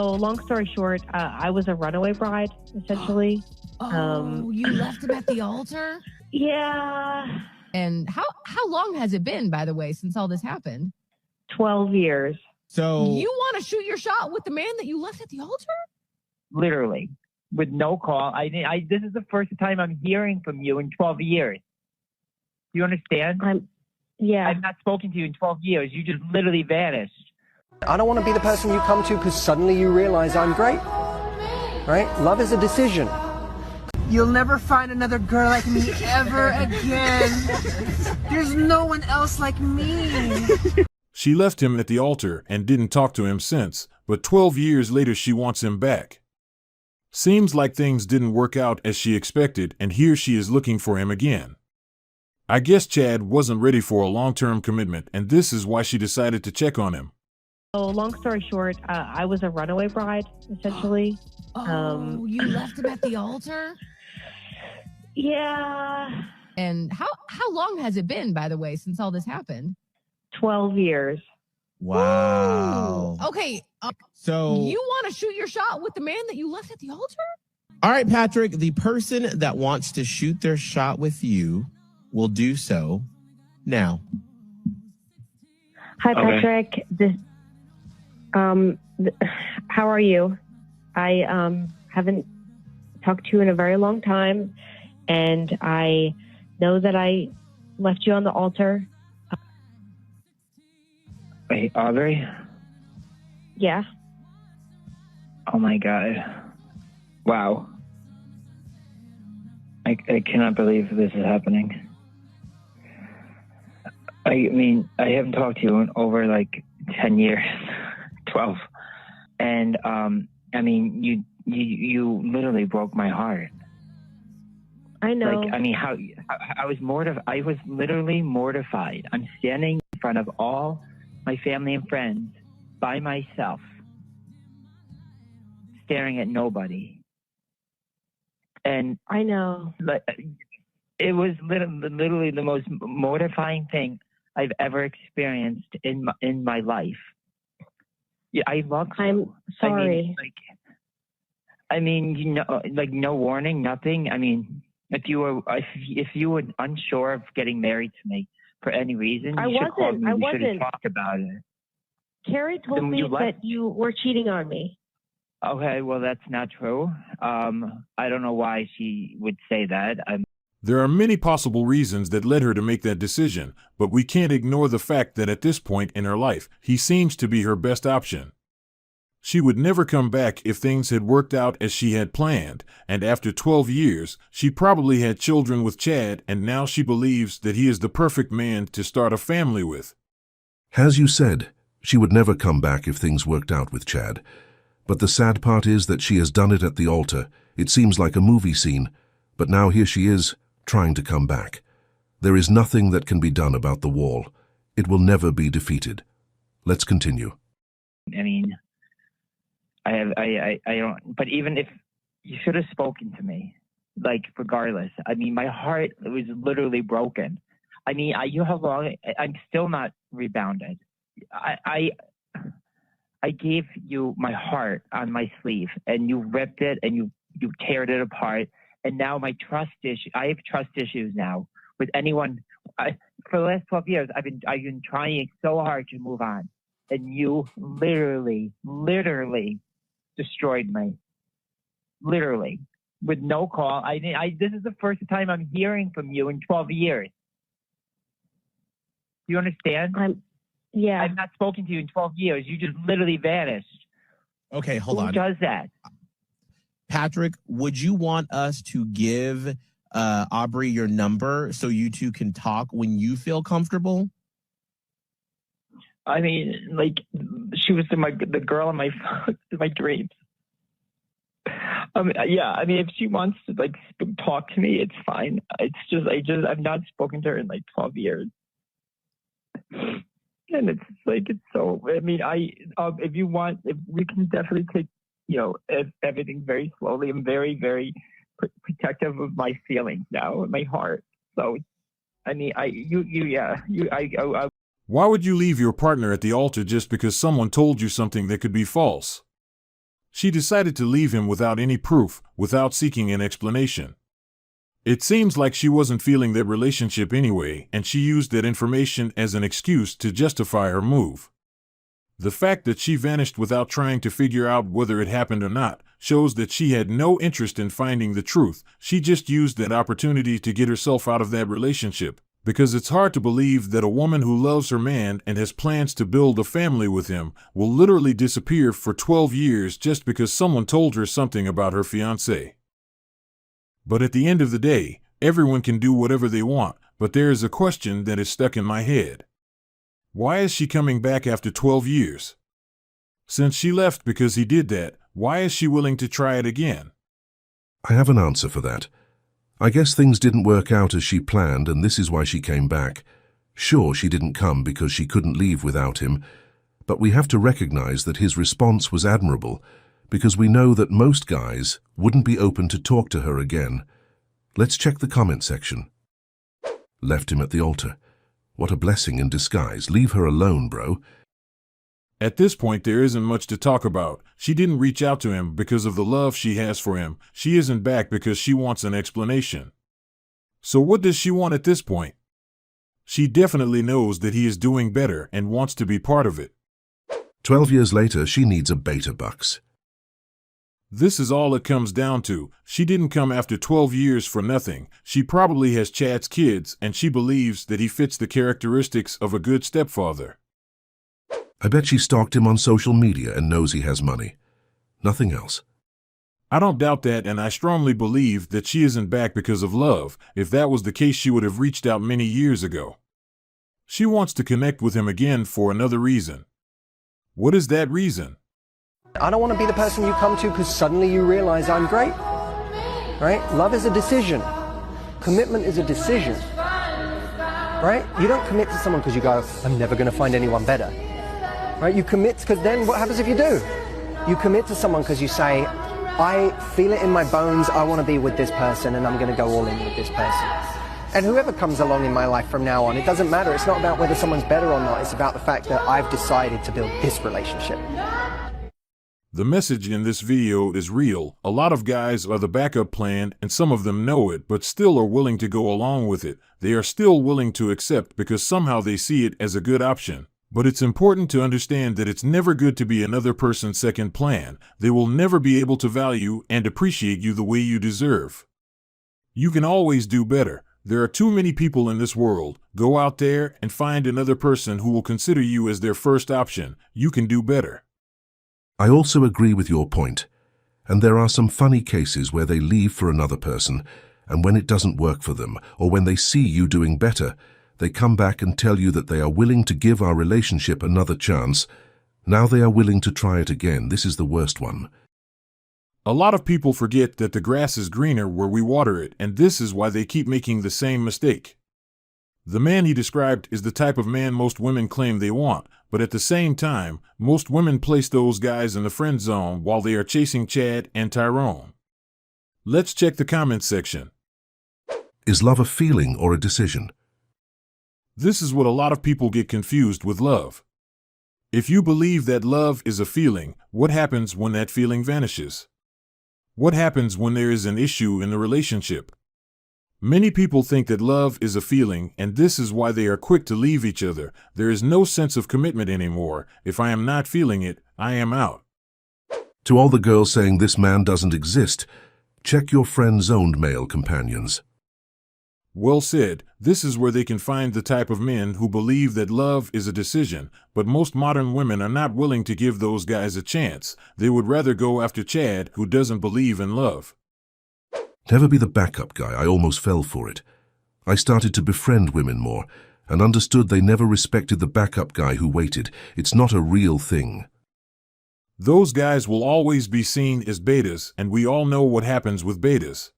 So long story short, I was a runaway bride, essentially. Oh, you left him at the altar? Yeah, And how long has it been, by the way, since all this happened? 12 years, So You want to shoot your shot with the man that you left at the altar? literally, with no call. This is the first time I'm hearing from you in 12 years. Do you understand? yeah. I've not spoken to you in 12 years. You just literally vanished. I don't want to be the person you come to because suddenly you realize I'm great. Right? Love is a decision. You'll never find another girl like me ever again. There's no one else like me. She left him at the altar and didn't talk to him since, but 12 years later she wants him back. Seems like things didn't work out as she expected, and here she is looking for him again. I guess Chad wasn't ready for a long-term commitment, and this is why she decided to check on him. So long story short, I was a runaway bride, essentially. Oh, you left him at the altar? Yeah, And how long has it been, by the way, since all this happened? 12 years. wow. Ooh. Okay, So you want to shoot your shot with the man that you left at the altar? all right, Patrick, the person that wants to shoot their shot with you will do so now. Hi, Okay. Patrick. How are you? I haven't talked to you in a very long time, and I know that I left you on the altar. Wait, Aubrey? Yeah. Oh my God. Wow. I cannot believe this is happening. I mean, I haven't talked to you in over like 10 years, 12. And, I mean, you literally broke my heart. I know. Like, I mean, I was mortified. I was literally mortified. I'm standing in front of all my family and friends by myself, staring at nobody. And I know. like, it was literally the most mortifying thing I've ever experienced in my life. Yeah, I love you. I'm sorry. I mean, you know, like no warning, nothing. I mean, if you were unsure of getting married to me for any reason, I you should call wasn't. me. I We should have wasn't. talked about it. Carrie told Then me you left. that you were cheating on me. Okay, well, that's not true. I don't know why she would say that. There are many possible reasons that led her to make that decision, but we can't ignore the fact that at this point in her life, he seems to be her best option. She would never come back if things had worked out as she had planned, and after 12 years, she probably had children with Chad, and now she believes that he is the perfect man to start a family with. As you said, she would never come back if things worked out with Chad. But the sad part is that she has done it at the altar. It seems like a movie scene, but now here she is, trying to come back. There is nothing that can be done about the wall. It will never be defeated. Let's continue. I mean, I don't. But even if you should have spoken to me, like regardless. I mean, my heart was literally broken. I mean, you how long? I'm still not rebounded. I gave you my heart on my sleeve, and you ripped it, and you teared it apart. And now my trust issue. I have trust issues now with anyone. For the last 12 years, I've been trying so hard to move on, and you literally destroyed me. Literally, with no call. This is the first time I'm hearing from you in 12 years. Do you understand? Yeah. I've not spoken to you in 12 years. You just literally vanished. Okay, hold on. Who does that? Patrick, would you want us to give Aubrey your number so you two can talk when you feel comfortable? I mean, like, she was the girl in my dreams. Yeah. I mean, if she wants to like talk to me, it's fine. It's just I've not spoken to her in like 12 years. And it's like, it's so, I mean, if you want, if we can definitely take, everything very slowly. I'm very, very protective of my feelings now, my heart. So, I mean, Why would you leave your partner at the altar just because someone told you something that could be false? She decided to leave him without any proof, without seeking an explanation. It seems like she wasn't feeling that relationship anyway, and she used that information as an excuse to justify her move. The fact that she vanished without trying to figure out whether it happened or not shows that she had no interest in finding the truth. She just used that opportunity to get herself out of that relationship, because it's hard to believe that a woman who loves her man and has plans to build a family with him will literally disappear for 12 years just because someone told her something about her fiancé. But at the end of the day, everyone can do whatever they want, but there is a question that is stuck in my head. Why is she coming back after 12 years? Since she left because he did that, why is she willing to try it again? I have an answer for that. I guess things didn't work out as she planned, and this is why she came back. Sure, she didn't come because she couldn't leave without him, but we have to recognize that his response was admirable, because we know that most guys wouldn't be open to talk to her again. Let's check the comment section. Left him at the altar. What a blessing in disguise. Leave her alone, bro. At this point, there isn't much to talk about. She didn't reach out to him because of the love she has for him. She isn't back because she wants an explanation. So what does she want at this point? She definitely knows that he is doing better and wants to be part of it. 12 years later, she needs a beta bucks. This is all it comes down to. She didn't come after 12 years for nothing. She probably has Chad's kids, and she believes that he fits the characteristics of a good stepfather. I bet she stalked him on social media and knows he has money. Nothing else. I don't doubt that, and I strongly believe that she isn't back because of love. If that was the case, she would have reached out many years ago. She wants to connect with him again for another reason. What is that reason? I don't want to be the person you come to because suddenly you realize I'm great. Right? Love is a decision. Commitment is a decision. Right? You don't commit to someone because you go, I'm never going to find anyone better. Right? You commit because then what happens if you do? You commit to someone because you say, I feel it in my bones, I want to be with this person and I'm going to go all in with this person. And whoever comes along in my life from now on, it doesn't matter. It's not about whether someone's better or not. It's about the fact that I've decided to build this relationship. The message in this video is real. A lot of guys are the backup plan, and some of them know it, but still are willing to go along with it. They are still willing to accept because somehow they see it as a good option. But it's important to understand that it's never good to be another person's second plan. They will never be able to value and appreciate you the way you deserve. You can always do better. There are too many people in this world. Go out there and find another person who will consider you as their first option. You can do better. I also agree with your point, and there are some funny cases where they leave for another person, and when it doesn't work for them, or when they see you doing better, they come back and tell you that they are willing to give our relationship another chance. Now they are willing to try it again. This is the worst one. A lot of people forget that the grass is greener where we water it, and this is why they keep making the same mistake. The man he described is the type of man most women claim they want, but at the same time, most women place those guys in the friend zone while they are chasing Chad and Tyrone. Let's check the comments section. Is love a feeling or a decision? This is what a lot of people get confused with love. If you believe that love is a feeling, what happens when that feeling vanishes? What happens when there is an issue in the relationship? Many people think that love is a feeling, and this is why they are quick to leave each other. There is no sense of commitment anymore. If I am not feeling it, I am out. To all the girls saying this man doesn't exist, check your friend-zoned male companions. Well said. This is where they can find the type of men who believe that love is a decision, but most modern women are not willing to give those guys a chance. They would rather go after Chad, who doesn't believe in love. Never be the backup guy. I almost fell for it. I started to befriend women more and understood they never respected the backup guy who waited. It's not a real thing. Those guys will always be seen as betas, and we all know what happens with betas.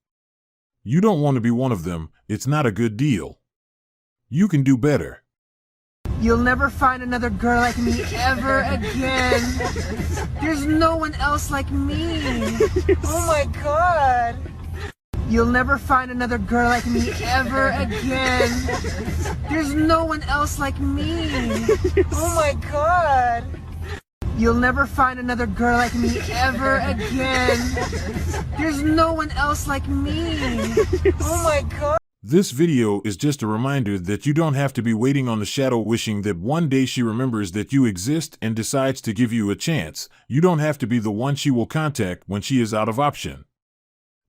You don't want to be one of them. It's not a good deal. You can do better. You'll never find another girl like me ever again. There's no one else like me. Oh my God. You'll never find another girl like me ever again. There's no one else like me. Oh my God. You'll never find another girl like me ever again. There's no one else like me. Oh my God. This video is just a reminder that you don't have to be waiting on the shadow wishing that one day she remembers that you exist and decides to give you a chance. You don't have to be the one she will contact when she is out of option.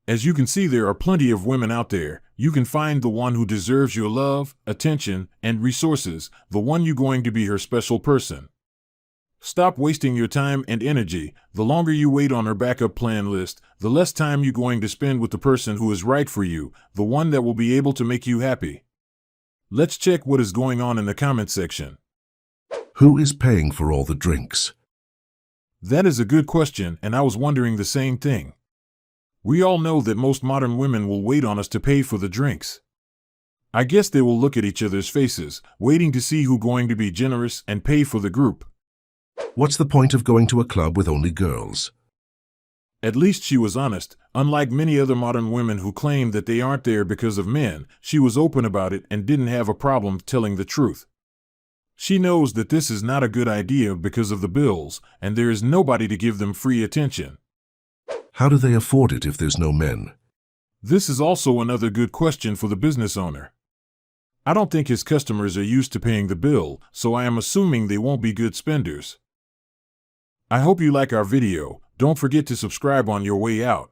As you can see, there are plenty of women out there. You can find the one who deserves your love, attention, and resources, the one you're going to be her special person. Stop wasting your time and energy. The longer you wait on her backup plan list, the less time you're going to spend with the person who is right for you, the one that will be able to make you happy. Let's check what is going on in the comment section. Who is paying for all the drinks? That is a good question, and I was wondering the same thing. We all know that most modern women will wait on us to pay for the drinks. I guess they will look at each other's faces, waiting to see who's going to be generous and pay for the group. What's the point of going to a club with only girls? At least she was honest. Unlike many other modern women who claim that they aren't there because of men, she was open about it and didn't have a problem telling the truth. She knows that this is not a good idea because of the bills, and there is nobody to give them free attention. How do they afford it if there's no men? This is also another good question for the business owner. I don't think his customers are used to paying the bill, so I am assuming they won't be good spenders. I hope you like our video. Don't forget to subscribe on your way out.